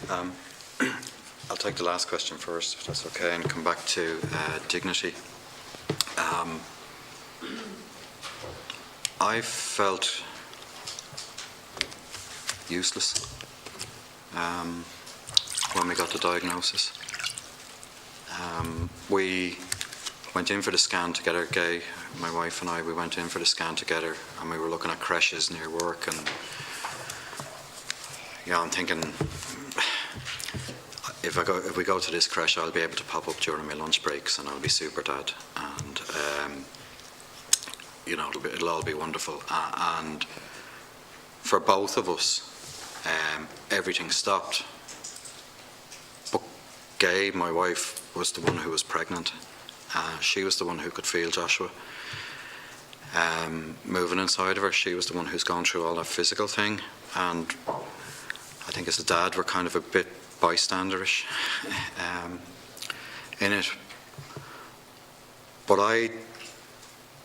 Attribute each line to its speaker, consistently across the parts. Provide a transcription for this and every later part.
Speaker 1: Um, I'll take the last question first, if that's okay, and come back to dignity. I felt useless when we got the diagnosis. We went in for the scan together, Gael, my wife and I, we went in for the scan together, and we were looking at creches near work, and yeah, I'm thinking, if we go to this creche, I'll be able to pop up during my lunch breaks, and I'll be super dad, and you know, it'll all be wonderful. And for both of us, everything stopped. But Gael, my wife, was the one who was pregnant. She was the one who could feel Joshua moving inside of her. She was the one who's gone through all that physical thing, and I think as a dad, we're kind of a bit bystanderish in it. But I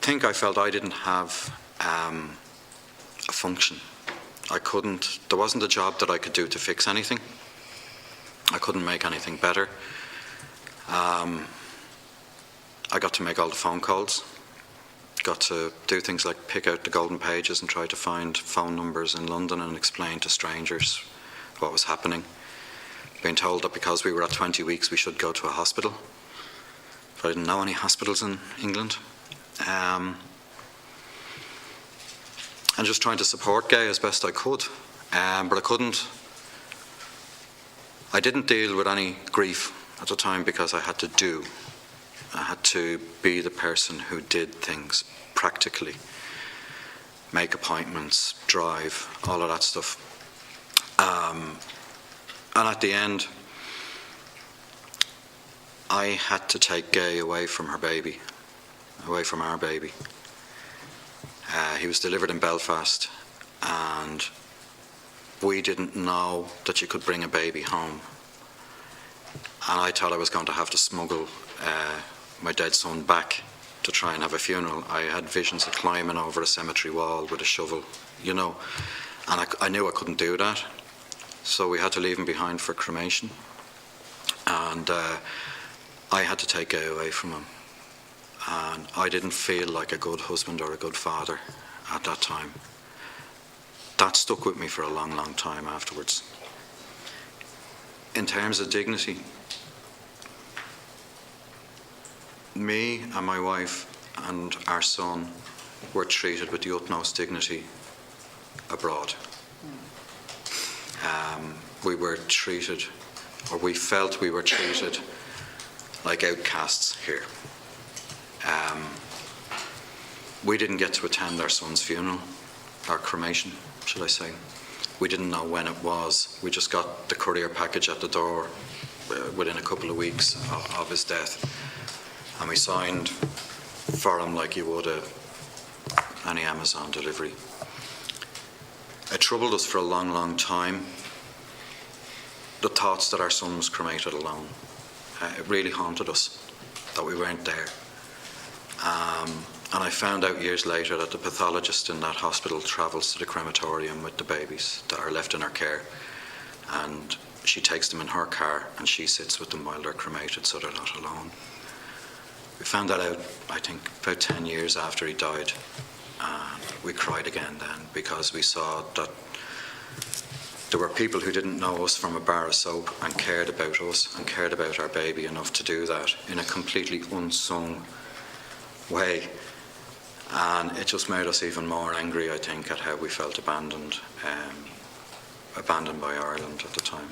Speaker 1: think I felt I didn't have a function. There wasn't a job that I could do to fix anything. I couldn't make anything better. I got to make all the phone calls, got to do things like pick out the golden pages and try to find phone numbers in London and explain to strangers what was happening. Being told that because we were at 20 weeks we should go to a hospital. But I didn't know any hospitals in England. And just trying to support Gael as best I could. But I didn't deal with any grief at the time because I had to do. I had to be the person who did things practically. Make appointments, drive, all of that stuff. And at the end, I had to take Gael away from her baby, away from our baby. He was delivered in Belfast, and we didn't know that you could bring a baby home. And I thought I was going to have to smuggle my dead son back to try and have a funeral. I had visions of climbing over a cemetery wall with a shovel, you know, and I knew I couldn't do that. So we had to leave him behind for cremation. And I had to take Gael away from him. And I didn't feel like a good husband or a good father at that time. That stuck with me for a long, long time afterwards. In terms of dignity, me and my wife and our son were treated with the utmost dignity abroad. We were treated, or we felt we were treated like outcasts here. We didn't get to attend our son's funeral, our cremation, should I say. We didn't know when it was. We just got the courier package at the door within a couple of weeks of his death. And we signed for him like you would any Amazon delivery. It troubled us for a long, long time, the thoughts that our son was cremated alone. It really haunted us that we weren't there. And I found out years later that the pathologist in that hospital travels to the crematorium with the babies that are left in her care, and she takes them in her car and she sits with them while they're cremated so they're not alone. We found that out, I think, about 10 years after he died, and we cried again then because we saw that there were people who didn't know us from a bar of soap and cared about us and cared about our baby enough to do that in a completely unsung way. And it just made us even more angry, I think, at how we felt abandoned by Ireland at the time.